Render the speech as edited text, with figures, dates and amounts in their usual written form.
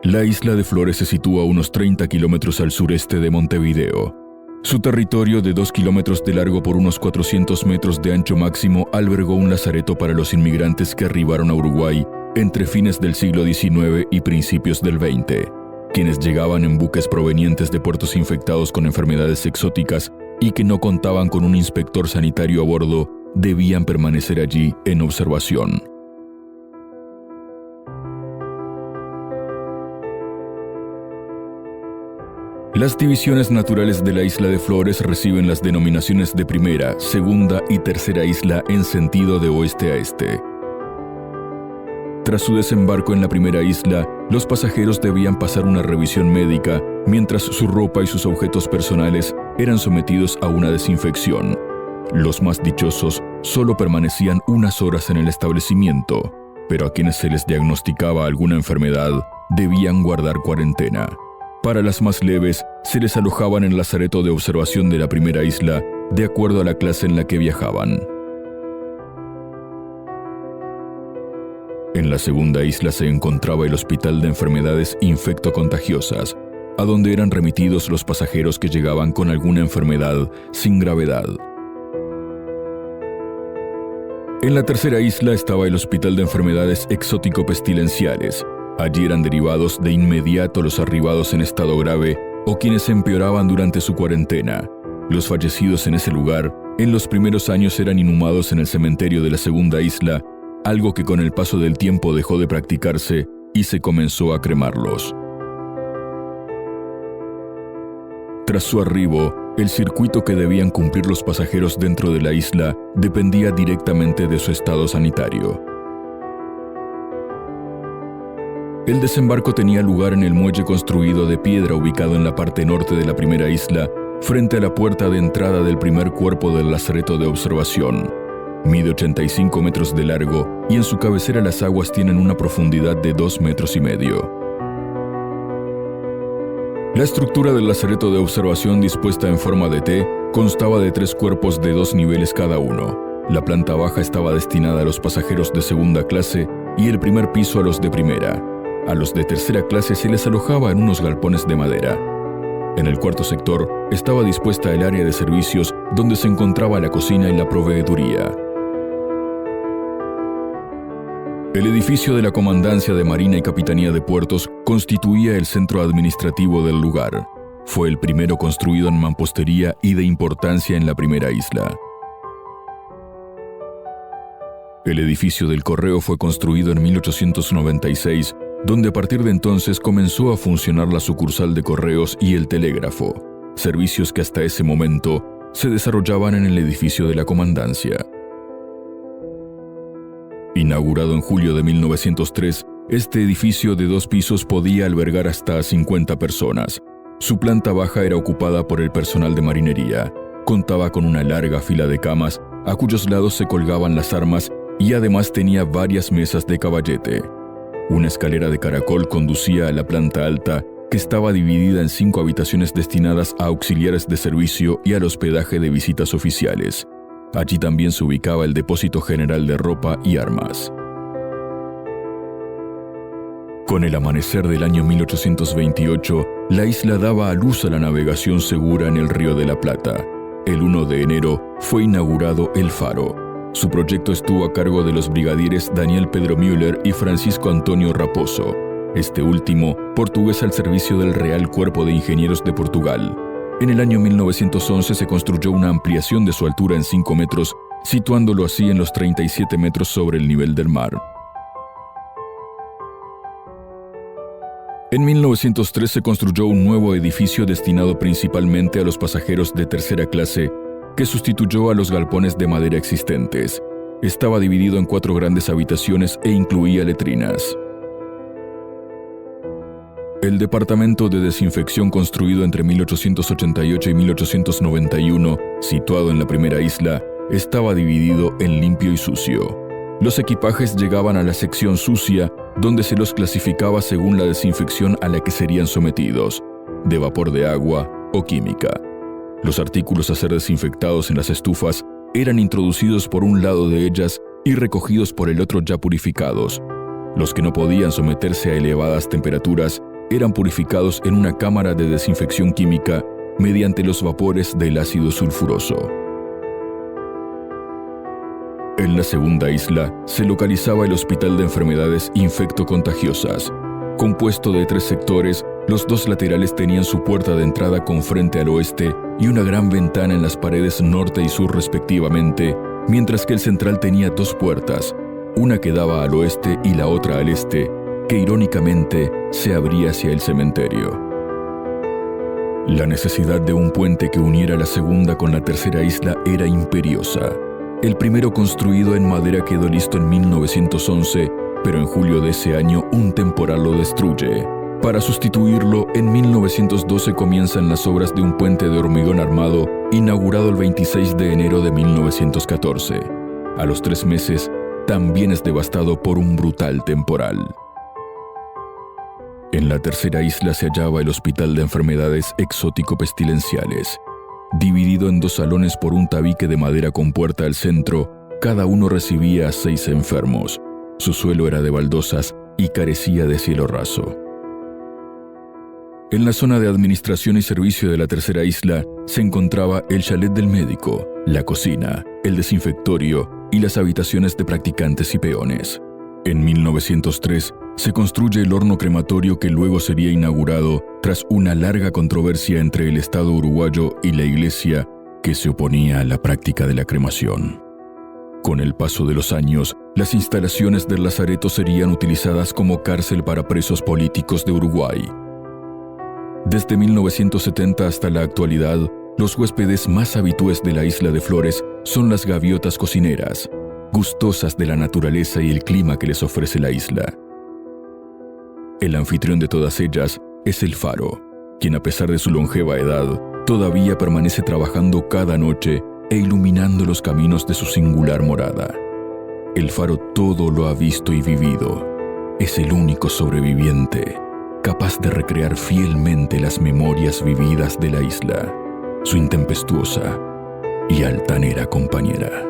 La isla de Flores se sitúa a unos 30 kilómetros al sureste de Montevideo. Su territorio, de 2 kilómetros de largo por unos 400 metros de ancho máximo, albergó un lazareto para los inmigrantes que arribaron a Uruguay entre fines del siglo XIX y principios del XX, quienes llegaban en buques provenientes de puertos infectados con enfermedades exóticas y que no contaban con un inspector sanitario a bordo, debían permanecer allí en observación. Las divisiones naturales de la isla de Flores reciben las denominaciones de primera, segunda y tercera isla en sentido de oeste a este. Tras su desembarco en la primera isla, los pasajeros debían pasar una revisión médica, mientras su ropa y sus objetos personales eran sometidos a una desinfección. Los más dichosos solo permanecían unas horas en el establecimiento, pero a quienes se les diagnosticaba alguna enfermedad debían guardar cuarentena. Para las más leves, se les alojaba en el lazareto de observación de la primera isla, de acuerdo a la clase en la que viajaban. En la segunda isla se encontraba el Hospital de Enfermedades Infectocontagiosas, a donde eran remitidos los pasajeros que llegaban con alguna enfermedad sin gravedad. En la tercera isla estaba el Hospital de Enfermedades Exótico-Pestilenciales. Allí eran derivados de inmediato los arribados en estado grave o quienes empeoraban durante su cuarentena. Los fallecidos en ese lugar, en los primeros años eran inhumados en el cementerio de la segunda isla, algo que con el paso del tiempo dejó de practicarse y se comenzó a cremarlos. Tras su arribo, el circuito que debían cumplir los pasajeros dentro de la isla dependía directamente de su estado sanitario. El desembarco tenía lugar en el muelle construido de piedra ubicado en la parte norte de la primera isla, frente a la puerta de entrada del primer cuerpo del lazareto de observación. Mide 85 metros de largo y en su cabecera las aguas tienen una profundidad de 2,5 metros. La estructura del lazareto de observación, dispuesta en forma de T, constaba de 3 cuerpos de 2 niveles cada uno. La planta baja estaba destinada a los pasajeros de segunda clase y el primer piso a los de primera. A los de tercera clase se les alojaba en unos galpones de madera. En el cuarto sector estaba dispuesta el área de servicios, donde se encontraba la cocina y la proveeduría. El edificio de la Comandancia de Marina y Capitanía de Puertos constituía el centro administrativo del lugar. Fue el primero construido en mampostería y de importancia en la primera isla. El edificio del correo fue construido en 1896, donde a partir de entonces comenzó a funcionar la sucursal de correos y el telégrafo, servicios que hasta ese momento se desarrollaban en el edificio de la Comandancia. Inaugurado en julio de 1903, este edificio de 2 pisos podía albergar hasta 50 personas. Su planta baja era ocupada por el personal de marinería. Contaba con una larga fila de camas, a cuyos lados se colgaban las armas, y además tenía varias mesas de caballete. Una escalera de caracol conducía a la planta alta, que estaba dividida en 5 habitaciones destinadas a auxiliares de servicio y al hospedaje de visitas oficiales. Allí también se ubicaba el depósito general de ropa y armas. Con el amanecer del año 1828, la isla daba a luz a la navegación segura en el Río de la Plata. El 1 de enero fue inaugurado el faro. Su proyecto estuvo a cargo de los brigadieres Daniel Pedro Müller y Francisco Antonio Raposo, este último portugués al servicio del Real Cuerpo de Ingenieros de Portugal. En el año 1911 se construyó una ampliación de su altura en 5 metros, situándolo así en los 37 metros sobre el nivel del mar. En 1903 se construyó un nuevo edificio destinado principalmente a los pasajeros de tercera clase, que sustituyó a los galpones de madera existentes. Estaba dividido en 4 grandes habitaciones e incluía letrinas. El departamento de desinfección, construido entre 1888 y 1891, situado en la primera isla, estaba dividido en limpio y sucio. Los equipajes llegaban a la sección sucia, donde se los clasificaba según la desinfección a la que serían sometidos, de vapor de agua o química. Los artículos a ser desinfectados en las estufas eran introducidos por un lado de ellas y recogidos por el otro ya purificados. Los que no podían someterse a elevadas temperaturas eran purificados en una cámara de desinfección química mediante los vapores del ácido sulfuroso. En la segunda isla se localizaba el Hospital de Enfermedades Infectocontagiosas. Compuesto de 3 sectores, los 2 laterales tenían su puerta de entrada con frente al oeste y una gran ventana en las paredes norte y sur respectivamente, mientras que el central tenía 2 puertas, una que daba al oeste y la otra al este, que irónicamente se abría hacia el cementerio. La necesidad de un puente que uniera la segunda con la tercera isla era imperiosa. El primero, construido en madera, quedó listo en 1911, pero en julio de ese año un temporal lo destruye. Para sustituirlo, en 1912 comienzan las obras de un puente de hormigón armado, inaugurado el 26 de enero de 1914. A los 3 meses, también es devastado por un brutal temporal. En la tercera isla se hallaba el Hospital de Enfermedades Exótico-Pestilenciales. Dividido en 2 salones por un tabique de madera con puerta al centro, cada uno recibía a 6 enfermos. Su suelo era de baldosas y carecía de cielo raso. En la zona de administración y servicio de la tercera isla se encontraba el chalet del médico, la cocina, el desinfectorio y las habitaciones de practicantes y peones. En 1903 se construye el horno crematorio que luego sería inaugurado tras una larga controversia entre el Estado uruguayo y la Iglesia, que se oponía a la práctica de la cremación. Con el paso de los años, las instalaciones del lazareto serían utilizadas como cárcel para presos políticos de Uruguay. Desde 1970 hasta la actualidad, los huéspedes más habituales de la isla de Flores son las gaviotas cocineras, gustosas de la naturaleza y el clima que les ofrece la isla. El anfitrión de todas ellas es el faro, quien a pesar de su longeva edad, todavía permanece trabajando cada noche e iluminando los caminos de su singular morada. El faro todo lo ha visto y vivido. Es el único sobreviviente, capaz de recrear fielmente las memorias vividas de la isla, su intempestuosa y altanera compañera.